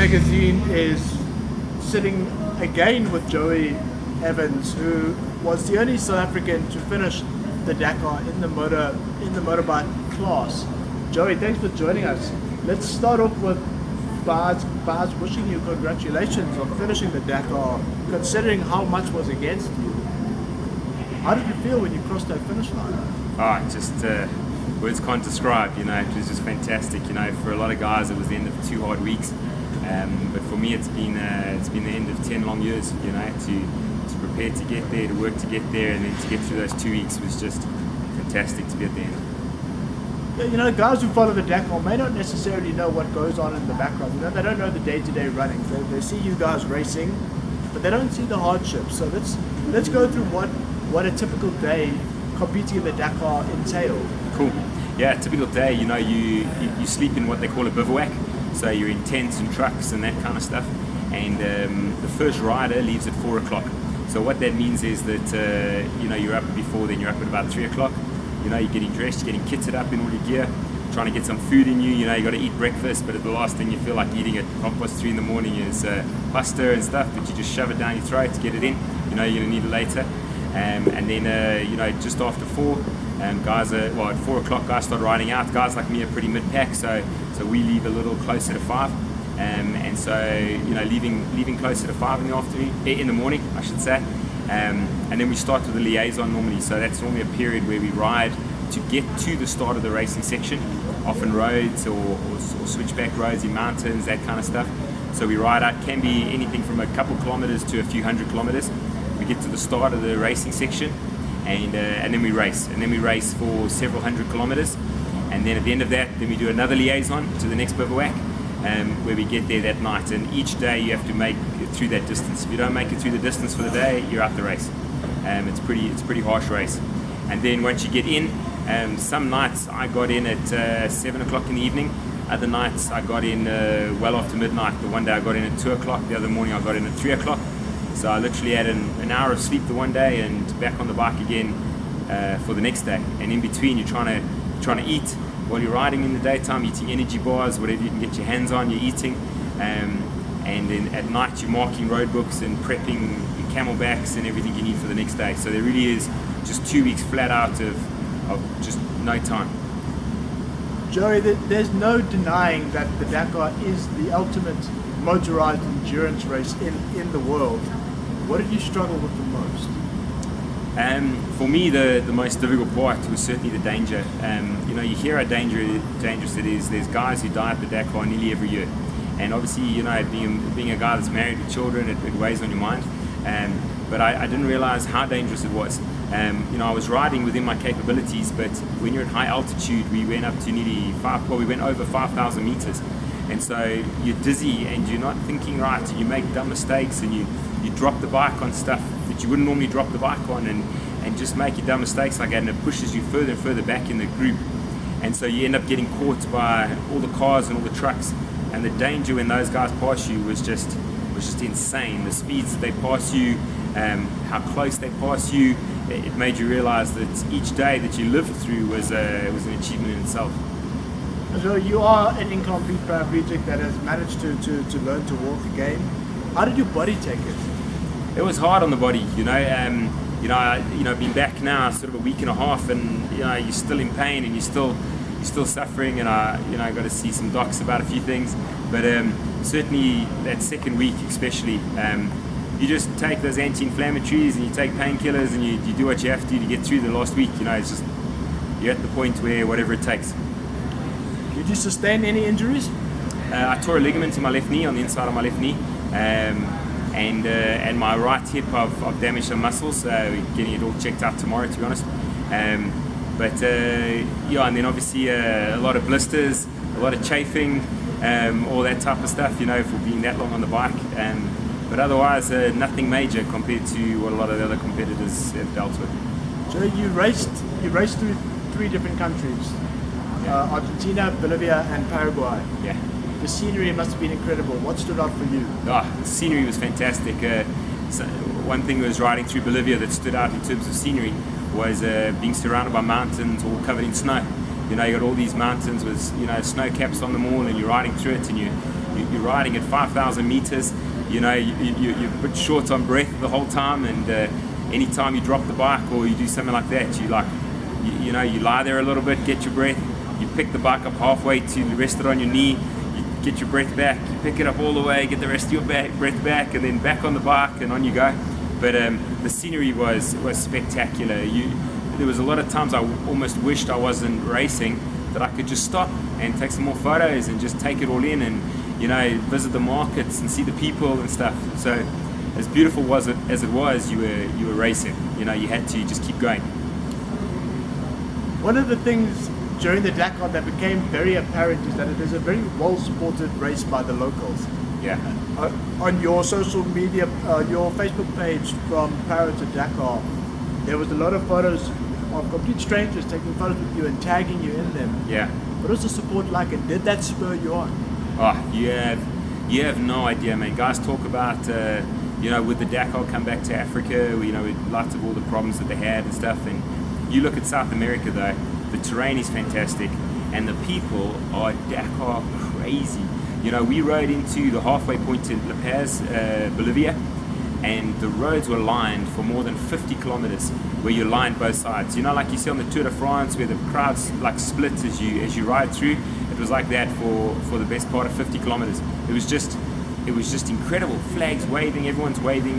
magazine is sitting again with Joey Evans, who was the only South African to finish the Dakar in the motorbike class. Joey, thanks for joining us. Let's start off with Baz wishing you congratulations on finishing the Dakar, considering how much was against you. How did you feel when you crossed that finish line? Just words can't describe. It was just fantastic. For a lot of guys, it was the end of 2 hard weeks, but for me, it's been the end of 10 long years. To prepare to get there, to work to get there, and then to get through those 2 weeks was just fantastic to be at the end. Guys who follow the Dakar may not necessarily know what goes on in the background. They don't know the day-to-day running. They see you guys racing, but they don't see the hardships. So let's go through what a typical day competing in the Dakar entail. Cool. Yeah, a typical day. You sleep in what they call a bivouac. So you're in tents and trucks and that kind of stuff. And the first rider leaves at 4 o'clock. So what that means is that you're up before then. You're up at about 3 o'clock. You're getting dressed, you're getting kitted up in all your gear, trying to get some food in you. You got to eat breakfast, but the last thing you feel like eating at 3:30 in the morning is pasta and stuff, but you just shove it down your throat to get it in. You're going to need it later. And then, just after 4, guys at 4 o'clock, guys start riding out. Guys like me are pretty mid-pack, so we leave a little closer to 5. And so, leaving closer to 5 in the morning, I should say. And then we start with the liaison normally, so that's normally a period where we ride to get to the start of the racing section, often roads or switchback roads in mountains, that kind of stuff. So we ride out, can be anything from a couple kilometers to a few hundred kilometers. We get to the start of the racing section, and then we race. And then we race for several hundred kilometers, and then at the end of that, then we do another liaison to the next bivouac, where we get there that night. And each day you have to make it through that distance. If you don't make it through the distance for the day, you're out the race. It's pretty harsh race. And then once you get in, some nights I got in at 7 o'clock in the evening. Other nights I got in well after midnight. The one day I got in at 2 o'clock. The other morning I got in at 3 o'clock. So I literally had an hour of sleep the one day and back on the bike again for the next day. And in between, you're trying to eat while you're riding in the daytime, eating energy bars, whatever you can get your hands on, you're eating. And then at night you're marking road books and prepping your camelbacks and everything you need for the next day. So there really is just 2 weeks flat out of just no time. Joey, there's no denying that the Dakar is the ultimate motorized endurance race in the world. What did you struggle with the most? For me, the most difficult part was certainly the danger. You hear how dangerous it is. There's guys who die at the Dakar nearly every year. And obviously, being a guy that's married with children, it weighs on your mind. But I didn't realize how dangerous it was. I was riding within my capabilities, but when you're at high altitude, we went up to we went over 5,000 meters. And so you're dizzy and you're not thinking right. You make dumb mistakes and you drop the bike on stuff that you wouldn't normally drop the bike on, and just make your dumb mistakes like that, and it pushes you further and further back in the group. And so you end up getting caught by all the cars and all the trucks. And the danger when those guys pass you was just insane. The speeds that they pass you, how close they pass you, it made you realize that each day that you lived through was an achievement in itself. So you are an incomplete paraplegic that has managed to learn to walk again. How did your body take it? It was hard on the body, been back now sort of a week and a half, and you're still in pain and you're still suffering, and I got to see some docs about a few things. But certainly that second week, especially, you just take those anti-inflammatories and you take painkillers and you do what you have to get through the last week. It's just you're at the point where whatever it takes. Did you sustain any injuries? I tore a ligament in my left knee, on the inside of my left knee, and my right hip I've damaged some muscles. We're getting it all checked out tomorrow, to be honest. And then obviously a lot of blisters, a lot of chafing, all that type of stuff, for being that long on the bike. But otherwise, nothing major compared to what a lot of the other competitors have dealt with. So you raced through 3 different countries. Argentina, Bolivia and Paraguay. Yeah. The scenery must have been incredible. What stood out for you? The scenery was fantastic. So one thing was riding through Bolivia that stood out in terms of scenery was being surrounded by mountains all covered in snow. You got all these mountains with snow caps on them all, and you're riding through it, and you're you're riding at 5,000 meters. You know, you're a bit short on breath the whole time, and anytime you drop the bike or you do something like that, you lie there a little bit, get your breath, you pick the bike up halfway to rest it on your knee, you get your breath back, you pick it up all the way, get the rest of your breath back, and then back on the bike, and on you go. But the scenery was spectacular. There was a lot of times I almost wished I wasn't racing, that I could just stop and take some more photos and just take it all in, and visit the markets and see the people and stuff. So as beautiful as it was, you were racing. You had to just keep going. One of the things during the Dakar that became very apparent is that it is a very well-supported race by the locals. Yeah. On your social media, your Facebook page from Paris to Dakar, there was a lot of photos of complete strangers taking photos with you and tagging you in them. Yeah. What was the support like, and did that spur you on? Oh, you have no idea, man. Guys talk about, with the Dakar, come back to Africa, with lots of all the problems that they had and stuff. And you look at South America, though, the terrain is fantastic, and the people are Dakar crazy. We rode into the halfway point in La Paz, Bolivia, and the roads were lined for more than 50 kilometers, where you lined both sides. Like you see on the Tour de France, where the crowds like split as you ride through. It was like that for the best part of 50 kilometers. It was just incredible. Flags waving, everyone's waving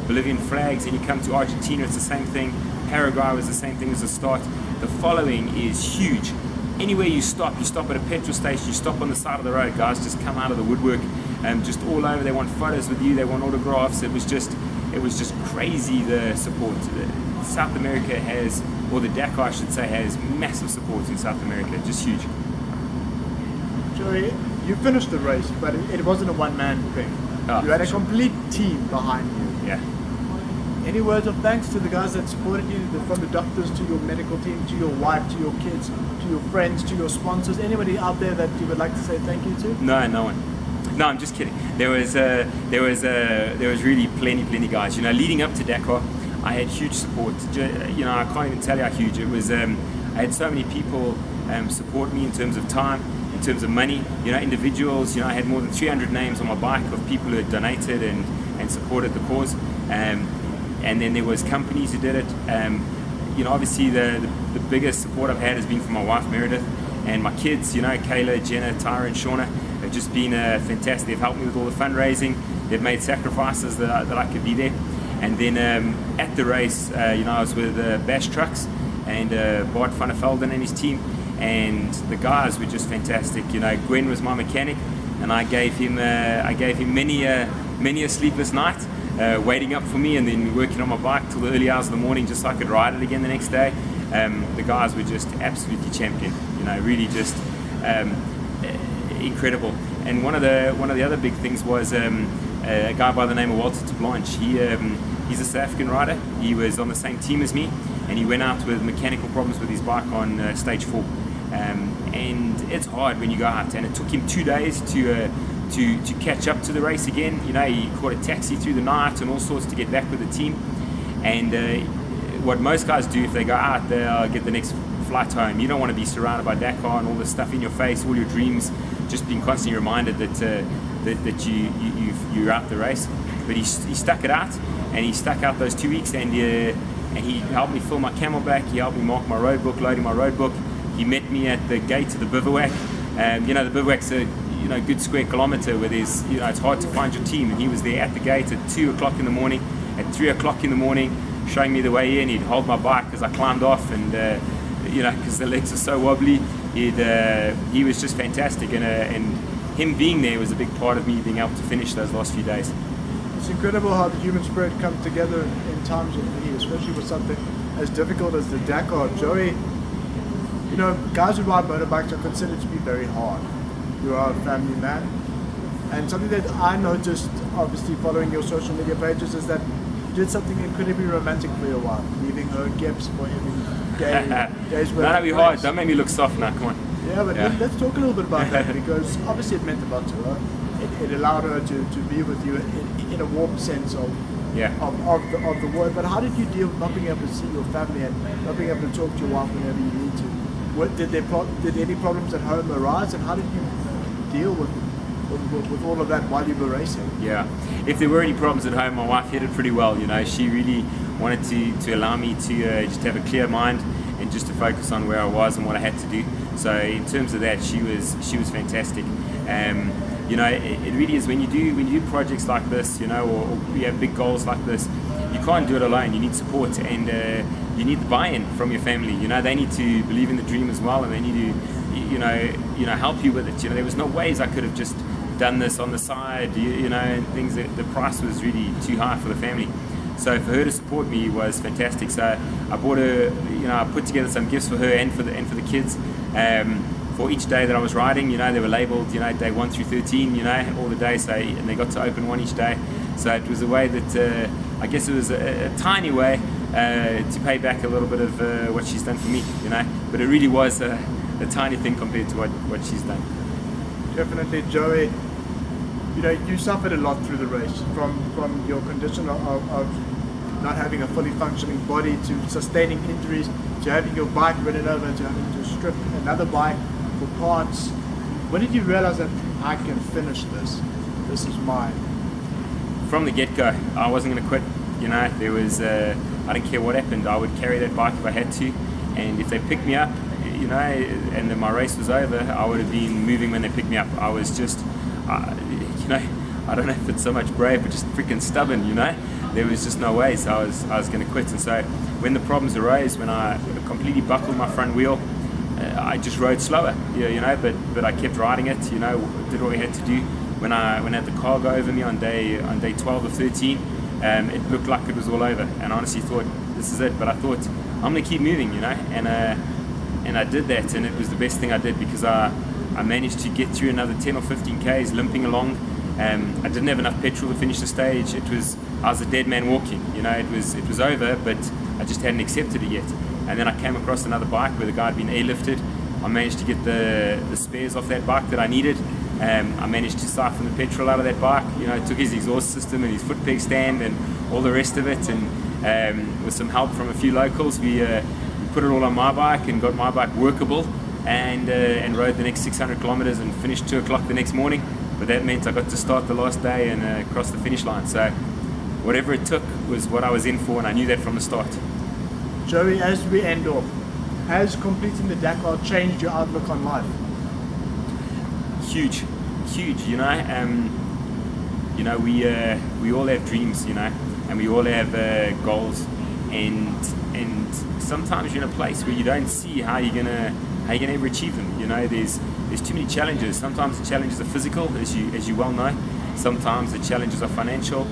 Bolivian flags. And you come to Argentina, it's the same thing. Paraguay was the same thing as the start. The following is huge. Anywhere you stop at a petrol station, you stop on the side of the road, guys just come out of the woodwork, just all over. They want photos with you, they want autographs. It was just crazy, the support. South America has, or the Dakar I should say, has massive support in South America, just huge. Joey, you finished the race, but it wasn't a one-man thing. You had a complete team behind you. Yeah. Any words of thanks to the guys that supported you, from the doctors to your medical team, to your wife, to your kids, to your friends, to your sponsors? Anybody out there that you would like to say thank you to? No one. No, I'm just kidding. There was really plenty guys. Leading up to Dakar, I had huge support. I can't even tell you how huge it was. I had so many people support me in terms of time, in terms of money. Individuals. I had more than 300 names on my bike of people who had donated and supported the cause. And then there was companies who did it. Obviously the biggest support I've had has been from my wife Meredith and my kids. Kayla, Jenna, Tyra, and Shauna have just been fantastic. They've helped me with all the fundraising. They've made sacrifices that I could be there. And then at the race, I was with Bash Trucks and Bart van der Velden and his team, and the guys were just fantastic. Gwen was my mechanic, and I gave him many a sleepless night. Waiting up for me, and then working on my bike till the early hours of the morning just so I could ride it again the next day. The guys were just absolutely champion, really just incredible. And one of the other big things was a guy by the name of Walter de Blanche. He's a South African rider. He was on the same team as me, and he went out with mechanical problems with his bike on stage 4. And it's hard when you go out, and it took him 2 days to catch up to the race again. He caught a taxi through the night and all sorts to get back with the team. And what most guys do if they go out, they'll get the next flight home. You don't want to be surrounded by Dakar and all this stuff in your face, all your dreams, just being constantly reminded that you're out the race. But he stuck it out, and he stuck out those 2 weeks, and he helped me fill my camelback. He helped me mark my roadbook, loading my roadbook. He met me at the gate of the bivouac. The bivouac's a good square kilometer where there's, it's hard to find your team, and he was there at the gate at 2 o'clock in the morning, at 3 o'clock in the morning, showing me the way in. He'd hold my bike as I climbed off, and because the legs are so wobbly, he was just fantastic, and him being there was a big part of me being able to finish those last few days. It's incredible how the human spirit comes together in times of need, especially with something as difficult as the Dakar. Joey, guys who ride motorbikes are considered to be very hard. You are a family man, and something that I noticed, obviously following your social media pages, is that you did something incredibly romantic for your wife, leaving her gifts for every days. That'd be hard. Don't make me look soft now. Come on. Yeah, but let's talk a little bit about that, because obviously it meant a lot to her. It allowed her to be with you in a warm sense of the word. But how did you deal with not being able to see your family and not being able to talk to your wife whenever you need to? Did any problems at home arise, and how did you deal with with all of that while you were racing? Yeah. If there were any problems at home, my wife hid it pretty well. You know, she really wanted to allow me to just have a clear mind and just to focus on where I was and what I had to do. So in terms of that, she was fantastic. You know, it really is when you do projects like this, you know, or you have big goals like this, you can't do it alone. You need support, and you need the buy-in from your family. You know, they need to believe in the dream as well, and they need to, you know, help you with it. You know, there was no ways I could have just done this on the side, you know, and things. The price was really too high for the family. So for her to support me was fantastic. So I bought her, you know, I put together some gifts for her and for the kids. For each day that I was riding, you know, they were labelled, you know, day 1 through 13, you know, all the days, so, and they got to open one each day. So it was a way that, I guess it was a tiny way to pay back a little bit of what she's done for me, you know, but it really was a tiny thing compared to what she's done. Definitely, Joey. You know, you suffered a lot through the race, from your condition of not having a fully functioning body, to sustaining injuries, to having your bike ridden over, to having to strip another bike for parts. When did you realize that I can finish this? This is mine. From the get-go, I wasn't going to quit. You know, there was, I didn't care what happened. I would carry that bike if I had to, and if they picked me up, you know, and then my race was over, I would have been moving when they picked me up. I was just, you know, I don't know if it's so much brave, but just freaking stubborn, you know. There was just no way, so I was going to quit. And so when the problems arose, when I completely buckled my front wheel, I just rode slower, you know, but I kept riding it, you know, did what we had to do. When I had the car go over me on day 12 or 13, it looked like it was all over, and I honestly thought, this is it. But I thought, I'm going to keep moving, you know, and I did that, and it was the best thing I did, because I managed to get through another 10 or 15 Ks limping along. I didn't have enough petrol to finish the stage. I was a dead man walking, you know. It was over, but I just hadn't accepted it yet. And then I came across another bike where the guy had been airlifted. I managed to get the spares off that bike that I needed. I managed to siphon the petrol out of that bike. You know, took his exhaust system and his foot peg stand and all the rest of it. And with some help from a few locals, we put it all on my bike and got my bike workable, and rode the next 600 kilometers and finished 2 o'clock the next morning. But that meant I got to start the last day and cross the finish line. So whatever it took was what I was in for, and I knew that from the start. Joey, as we end off, has completing the Dakar changed your outlook on life? Huge, you know. You know, we all have dreams, you know, and we all have goals, and sometimes you're in a place where you don't see how you're gonna ever achieve them. You know, there's too many challenges. Sometimes the challenges are physical, as you well know. Sometimes the challenges are financial,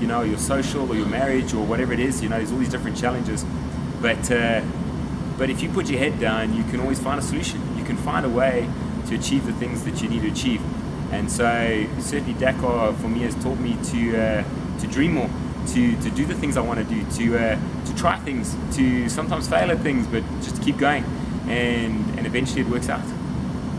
you know, your social or your marriage or whatever it is. You know, there's all these different challenges. But if you put your head down, you can always find a solution. You can find a way to achieve the things that you need to achieve. And so certainly Dakar for me has taught me to dream more, to do the things I want to do, to try things, to sometimes fail at things, but just to keep going, and eventually it works out.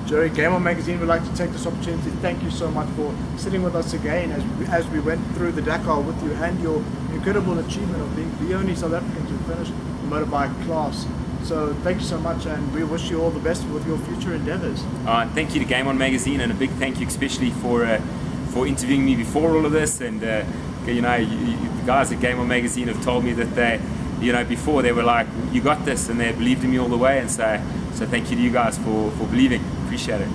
Joey, Game On Magazine would like to take this opportunity to thank you so much for sitting with us again as we went through the Dakar with you, and your incredible achievement of being the only South African to finish the motorbike class. So thank you so much, and we wish you all the best with your future endeavours. Thank you to Game On Magazine, and a big thank you especially for interviewing me before all of this. And you know, the guys at Game On Magazine have told me that they, you know, before they were like, you got this, and they believed in me all the way. And so thank you to you guys for believing. Appreciate it.